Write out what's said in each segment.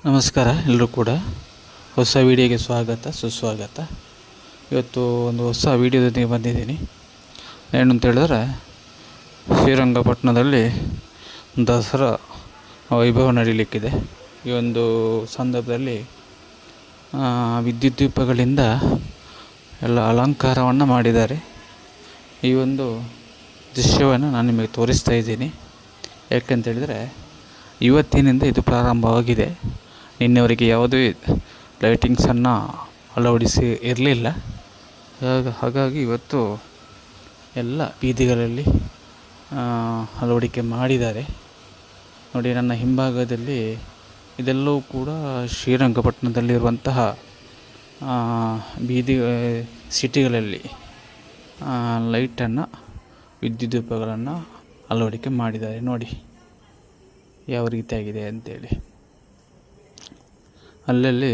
ನಮಸ್ಕಾರ ಎಲ್ಲರೂ ಕೂಡ ಹೊಸ ವಿಡಿಯೋಗೆ ಸ್ವಾಗತ ಸುಸ್ವಾಗತ. ಇವತ್ತು ಒಂದು ಹೊಸ ವಿಡಿಯೋದೊಂದಿಗೆ ಬಂದಿದ್ದೀನಿ. ಏನು ಅಂತ ಹೇಳಿದ್ರೆ, ಶ್ರೀರಂಗಪಟ್ಟಣದಲ್ಲಿ ದಸರಾ ವೈಭವ ನಡೀಲಿಕ್ಕಿದೆ. ಈ ಒಂದು ಸಂದರ್ಭದಲ್ಲಿ ವಿದ್ಯುತ್ ದೀಪಗಳಿಂದ ಎಲ್ಲ ಅಲಂಕಾರವನ್ನು ಮಾಡಿದ್ದಾರೆ. ಈ ಒಂದು ದೃಶ್ಯವನ್ನು ನಾನು ನಿಮಗೆ ತೋರಿಸ್ತಾ ಇದ್ದೀನಿ. ಯಾಕೆಂತೇಳಿದರೆ, ಇವತ್ತಿನಿಂದ ಇದು ಪ್ರಾರಂಭವಾಗಿದೆ. ನಿನ್ನೆವರೆಗೆ ಯಾವುದೇ ಲೈಟಿಂಗ್ಸನ್ನು ಅಳವಡಿಸಿ ಇರಲಿಲ್ಲ. ಹಾಗಾಗಿ ಇವತ್ತು ಎಲ್ಲ ಬೀದಿಗಳಲ್ಲಿ ಅಳವಡಿಕೆ ಮಾಡಿದ್ದಾರೆ. ನೋಡಿ, ನನ್ನ ಹಿಂಭಾಗದಲ್ಲಿ ಇದೆಲ್ಲವೂ ಕೂಡ ಶ್ರೀರಂಗಪಟ್ಟಣದಲ್ಲಿರುವಂತಹ ಬೀದಿ ಸಿಟಿಗಳಲ್ಲಿ ಲೈಟನ್ನು, ವಿದ್ಯುತ್ ದೀಪಗಳನ್ನು ಅಳವಡಿಕೆ ಮಾಡಿದ್ದಾರೆ. ನೋಡಿ ಯಾವ ರೀತಿಯಾಗಿದೆ ಅಂತೇಳಿ. ಅಲ್ಲಲ್ಲಿ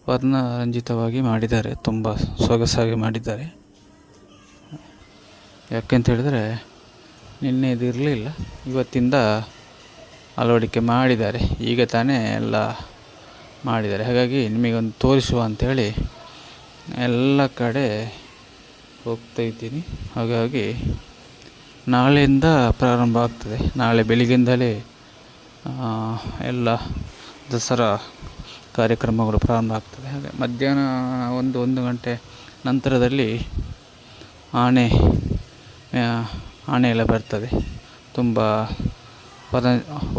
ವರ್ಣರಂಜಿತವಾಗಿ ಮಾಡಿದ್ದಾರೆ, ತುಂಬ ಸೊಗಸಾಗಿ ಮಾಡಿದ್ದಾರೆ. ಯಾಕೆಂತ ಹೇಳಿದ್ರೆ, ನಿನ್ನೆ ಇದು ಇರಲಿಲ್ಲ, ಇವತ್ತಿಂದ ಅಳವಡಿಕೆ ಮಾಡಿದ್ದಾರೆ. ಈಗ ತಾನೇ ಎಲ್ಲ ಮಾಡಿದ್ದಾರೆ. ಹಾಗಾಗಿ ನಿಮಗೊಂದು ತೋರಿಸುವ ಅಂಥೇಳಿ ಎಲ್ಲ ಕಡೆ ಹೋಗ್ತಾ ಇದ್ದೀನಿ. ಹಾಗಾಗಿ ನಾಳೆಯಿಂದ ಪ್ರಾರಂಭ ಆಗ್ತದೆ. ನಾಳೆ ಬೆಳಿಗ್ಗೆಯಿಂದಲೇ ಎಲ್ಲ ದಸರಾ ಕಾರ್ಯಕ್ರಮಗಳು ಪ್ರಾರಂಭ ಆಗ್ತದೆ. ಹಾಗೆ ಮಧ್ಯಾಹ್ನ ಒಂದು ಗಂಟೆ ನಂತರದಲ್ಲಿ ಆನೆ ಎಲ್ಲ ಬರ್ತದೆ. ತುಂಬ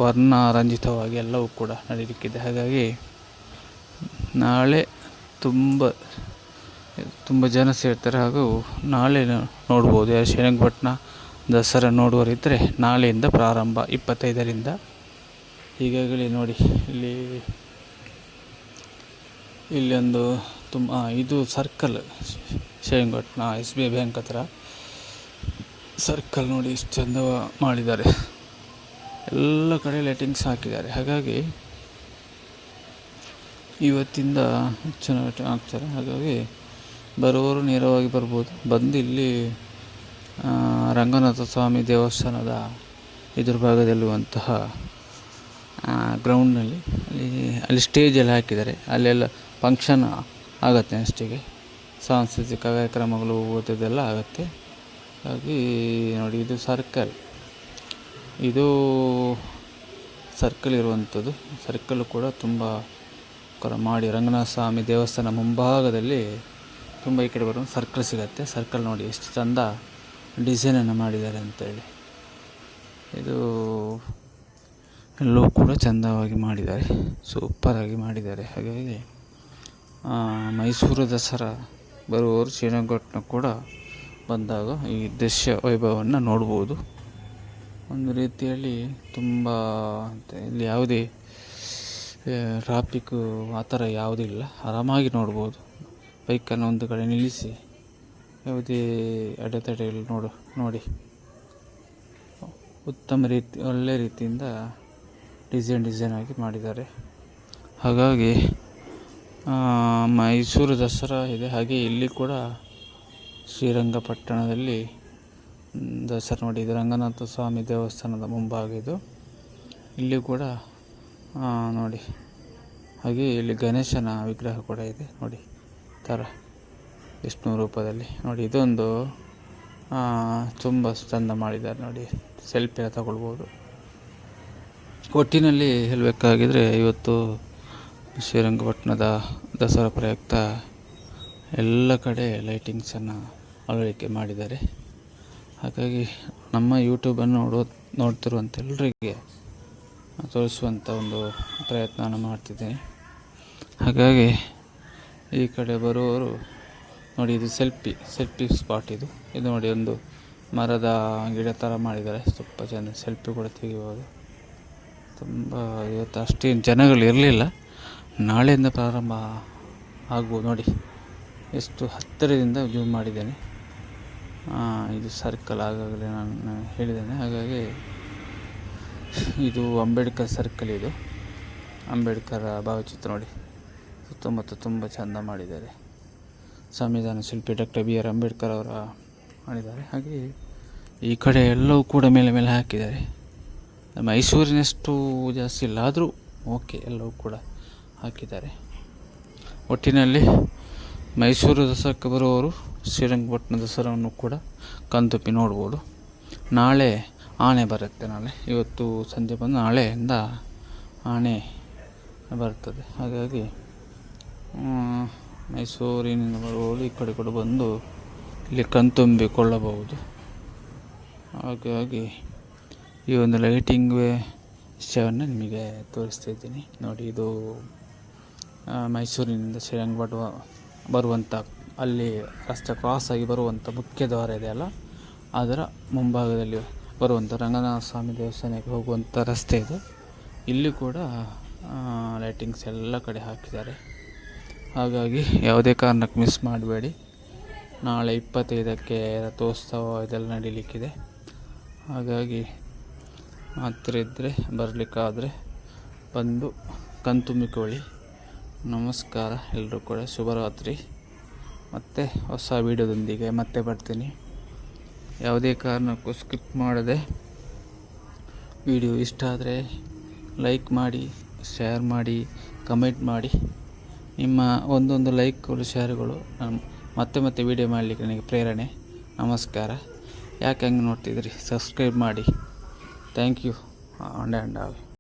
ವರ್ಣರಂಜಿತವಾಗಿ ಎಲ್ಲವೂ ಕೂಡ ನಡೀಲಿಕ್ಕಿದೆ. ಹಾಗಾಗಿ ನಾಳೆ ತುಂಬ ಜನ ಸೇರ್ತಾರೆ. ಹಾಗೂ ನಾಳೆ ನೋಡ್ಬೋದು. ಯಾರು ಶ್ರೀರಂಗಪಟ್ಟಣ ದಸರಾ ನೋಡುವರಿದ್ದರೆ ನಾಳೆಯಿಂದ ಪ್ರಾರಂಭ, 25ರಿಂದ. ಈಗಾಗಲೇ ನೋಡಿ, ಇಲ್ಲಿ ಒಂದು ಇದು ಸರ್ಕಲ್, ಶ್ರೀರಂಗಪಟ್ಟಣ SBI ಬ್ಯಾಂಕ್ ಹತ್ರ ಸರ್ಕಲ್ ನೋಡಿ ಎಷ್ಟು ಚಂದ ಮಾಡಿದ್ದಾರೆ. ಎಲ್ಲ ಕಡೆ ಲೈಟಿಂಗ್ಸ್ ಹಾಕಿದ್ದಾರೆ. ಹಾಗಾಗಿ ಇವತ್ತಿಂದ ಹೆಚ್ಚಿನ ಆಗ್ತಾರೆ. ಹಾಗಾಗಿ ಬರುವವರು ನೇರವಾಗಿ ಬರ್ಬೋದು. ಬಂದು ಇಲ್ಲಿ ರಂಗನಾಥ ಸ್ವಾಮಿ ದೇವಸ್ಥಾನದ ಎದುರು ಭಾಗದಲ್ಲಿರುವಂತಹ ಗ್ರೌಂಡ್ನಲ್ಲಿ ಅಲ್ಲಿ ಸ್ಟೇಜೆಲ್ಲ ಹಾಕಿದ್ದಾರೆ. ಅಲ್ಲೆಲ್ಲ ಫಂಕ್ಷನ್ ಆಗುತ್ತೆ. ನೆಕ್ಸ್ಟಿಗೆ ಸಾಂಸ್ಕೃತಿಕ ಕಾರ್ಯಕ್ರಮಗಳು ಓದೋದೆಲ್ಲ ಆಗುತ್ತೆ. ಹಾಗಾಗಿ ನೋಡಿ, ಇದು ಸರ್ಕಲ್ ಇರುವಂಥದ್ದು. ಸರ್ಕಲ್ ಕೂಡ ತುಂಬ ಮಾಡಿ ರಂಗನಾಥ ಸ್ವಾಮಿ ದೇವಸ್ಥಾನ ಮುಂಭಾಗದಲ್ಲಿ ತುಂಬ ಈ ಕಡೆ ಬರೋ ಸರ್ಕಲ್ ಸಿಗುತ್ತೆ. ಸರ್ಕಲ್ ನೋಡಿ ಎಷ್ಟು ಚಂದ ಡಿಸೈನನ್ನು ಮಾಡಿದ್ದಾರೆ ಅಂತೇಳಿ. ಇದು ಎಲ್ಲವೂ ಕೂಡ ಚೆಂದವಾಗಿ ಮಾಡಿದ್ದಾರೆ, ಸೂಪರಾಗಿ ಮಾಡಿದ್ದಾರೆ. ಹಾಗಾಗಿ ಮೈಸೂರು ದಸರಾ ಬರುವವರು ಶ್ರೀರಂಗಪಟ್ಟಣ ಕೂಡ ಬಂದಾಗ ಈ ದೃಶ್ಯ ವೈಭವವನ್ನು ನೋಡ್ಬೋದು. ಒಂದು ರೀತಿಯಲ್ಲಿ ತುಂಬ ಇಲ್ಲಿ ಯಾವುದೇ ಟ್ರಾಫಿಕ್ಕು ಆ ಥರ ಯಾವುದೂ ಇಲ್ಲ, ಆರಾಮಾಗಿ ನೋಡ್ಬೋದು. ಬೈಕನ್ನು ಒಂದು ಕಡೆ ನಿಲ್ಲಿಸಿ ಯಾವುದೇ ಅಡೆತಡೆಗಳು ನೋಡಿ ಉತ್ತಮ ರೀತಿ, ಒಳ್ಳೆಯ ರೀತಿಯಿಂದ ಡಿಸೈನ್ ಆಗಿ ಮಾಡಿದ್ದಾರೆ. ಹಾಗಾಗಿ ಮೈಸೂರು ದಸರಾ ಇದೆ. ಹಾಗೆ ಇಲ್ಲಿ ಕೂಡ ಶ್ರೀರಂಗಪಟ್ಟಣದಲ್ಲಿ ದಸರಾ ನೋಡಿ, ಇದು ರಂಗನಾಥ ಸ್ವಾಮಿ ದೇವಸ್ಥಾನದ ಮುಂಭಾಗ ಇದು. ಇಲ್ಲಿ ಕೂಡ ನೋಡಿ, ಹಾಗೆ ಇಲ್ಲಿ ಗಣೇಶನ ವಿಗ್ರಹ ಕೂಡ ಇದೆ ನೋಡಿ, ಥರ ವಿಷ್ಣು ರೂಪದಲ್ಲಿ ನೋಡಿ. ಇದೊಂದು ತುಂಬ ಚಂದ ಮಾಡಿದ್ದಾರೆ ನೋಡಿ, ಸೆಲ್ಫಿ ಎಲ್ಲ ತಗೊಳ್ಬೋದು. ಒಟ್ಟಿನಲ್ಲಿ ಹೇಳಬೇಕಾಗಿದ್ರೆ, ಇವತ್ತು ಶ್ರೀರಂಗಪಟ್ಟಣದ ದಸರಾ ಪ್ರಯುಕ್ತ ಎಲ್ಲ ಕಡೆ ಲೈಟಿಂಗ್ಸನ್ನು ಅಳವಡಿಕೆ ಮಾಡಿದ್ದಾರೆ. ಹಾಗಾಗಿ ನಮ್ಮ ಯೂಟ್ಯೂಬನ್ನು ನೋಡ್ತಿರುವಂಥ ಎಲ್ಲರಿಗೆ ತೋರಿಸುವಂಥ ಒಂದು ಪ್ರಯತ್ನವನ್ನು ಮಾಡ್ತಿದ್ದೀನಿ. ಹಾಗಾಗಿ ಈ ಕಡೆ ಬರುವವರು ನೋಡಿ, ಇದು ಸೆಲ್ಫಿ ಸ್ಪಾಟ್ ಇದು ನೋಡಿ, ಒಂದು ಮರದ ಗಿಡ ಥರ ಮಾಡಿದ್ದಾರೆ. ಸ್ವಲ್ಪ ಚೆಂದ ಸೆಲ್ಫಿ ಕೂಡ ತೆಗಿಬೋದು. ತುಂಬ ಇವತ್ತು ಅಷ್ಟೇನು ಜನಗಳು ಇರಲಿಲ್ಲ. ನಾಳೆಯಿಂದ ಪ್ರಾರಂಭ ಆಗ್ಬೋದು. ನೋಡಿ ಎಷ್ಟು ಹತ್ತಿರದಿಂದ ಜೂಮ್ ಮಾಡಿದ್ದೇನೆ. ಇದು ಸರ್ಕಲ್ ಆಗಾಗಲೇ ನಾನು ಹೇಳಿದ್ದೇನೆ. ಹಾಗಾಗಿ ಇದು ಅಂಬೇಡ್ಕರ್ ಸರ್ಕಲ್. ಇದು ಅಂಬೇಡ್ಕರ್ ಭಾವಚಿತ್ರ ನೋಡಿ, ಸುತ್ತಮುತ್ತ ತುಂಬ ಚೆಂದ ಮಾಡಿದ್ದಾರೆ. ಸಂವಿಧಾನ ಶಿಲ್ಪಿ ಡಾಕ್ಟರ್ BR ಅಂಬೇಡ್ಕರ್ ಅವರ ಮಾಡಿದ್ದಾರೆ. ಹಾಗೆ ಈ ಕಡೆ ಎಲ್ಲವೂ ಕೂಡ ಮೇಲೆ ಹಾಕಿದ್ದಾರೆ. ಮೈಸೂರಿನಷ್ಟು ಜಾಸ್ತಿ ಇಲ್ಲ, ಆದರೂ ಓಕೆ ಎಲ್ಲವೂ ಕೂಡ ಹಾಕಿದ್ದಾರೆ. ಒಟ್ಟಿನಲ್ಲಿ ಮೈಸೂರು ದಸರಾಕ್ಕೆ ಬರುವವರು ಶ್ರೀರಂಗಪಟ್ಟಣ ದಸರಾವನ್ನು ಕೂಡ ಕಣ್ತುಂಬಿ ನೋಡ್ಬೋದು. ನಾಳೆ ಆನೆ ಬರುತ್ತೆ. ಇವತ್ತು ಸಂಜೆ ಬಂದು ನಾಳೆಯಿಂದ ಆನೆ ಬರ್ತದೆ. ಹಾಗಾಗಿ ಮೈಸೂರಿನಿಂದ ಬರುವವರು ಈ ಕಡೆ ಕೂಡ ಬಂದು ಇಲ್ಲಿ ಕಣ್ತುಂಬಿಕೊಳ್ಳಬಹುದು. ಹಾಗಾಗಿ ಈ ಒಂದು ಲೈಟಿಂಗ್ ವಿಷಯವನ್ನು ನಿಮಗೆ ತೋರಿಸ್ತಾ ಇದ್ದೀನಿ ನೋಡಿ. ಇದು ಮೈಸೂರಿನಿಂದ ಶ್ರೀರಂಗಪಟ್ಟಣ ಬರುವಂಥ ಅಲ್ಲಿ ರಸ್ತೆ ಕ್ರಾಸ್ ಆಗಿ ಬರುವಂಥ ಮುಖ್ಯ ದ್ವಾರ ಇದೆಯಲ್ಲ, ಅದರ ಮುಂಭಾಗದಲ್ಲಿ ಬರುವಂಥ ರಂಗನಾಥ ಸ್ವಾಮಿ ದೇವಸ್ಥಾನಕ್ಕೆ ಹೋಗುವಂಥ ರಸ್ತೆ ಇದು. ಇಲ್ಲಿ ಕೂಡ ಲೈಟಿಂಗ್ಸ್ ಎಲ್ಲ ಕಡೆ ಹಾಕಿದ್ದಾರೆ. ಹಾಗಾಗಿ ಯಾವುದೇ ಕಾರಣಕ್ಕೆ ಮಿಸ್ ಮಾಡಬೇಡಿ. ನಾಳೆ 25ಕ್ಕೆ ರಥೋತ್ಸವ ಇದೆಲ್ಲ ನಡೀಲಿಕ್ಕಿದೆ. ಹಾಗಾಗಿ ಹತ್ತಿರ ಇದ್ದರೆ ಬರಲಿಕ್ಕಾದರೆ ಬಂದು ಕಣ್ತುಂಬಿಕೊಳ್ಳಿ. ನಮಸ್ಕಾರ, ಎಲ್ಲರೂ ಕೂಡ ಶುಭರಾತ್ರಿ. ಮತ್ತೆ ಹೊಸ ವೀಡಿಯೋದೊಂದಿಗೆ ಮತ್ತೆ ಬರ್ತೀನಿ. ಯಾವುದೇ ಕಾರಣಕ್ಕೂ ಸ್ಕಿಪ್ ಮಾಡದೆ ವಿಡಿಯೋ ಇಷ್ಟ ಆದರೆ ಲೈಕ್ ಮಾಡಿ, ಶೇರ್ ಮಾಡಿ, ಕಮೆಂಟ್ ಮಾಡಿ. ನಿಮ್ಮ ಒಂದೊಂದು ಲೈಕ್ಗಳು ಶೇರ್ಗಳು ಮತ್ತೆ ವೀಡಿಯೋ ಮಾಡಲಿಕ್ಕೆ ನನಗೆ ಪ್ರೇರಣೆ. ನಮಸ್ಕಾರ. ಯಾಕೆ ಹಂಗೆ ನೋಡ್ತಿದ್ರಿ? ಸಬ್ಸ್ಕ್ರೈಬ್ ಮಾಡಿ. Thank you. ಆಲ್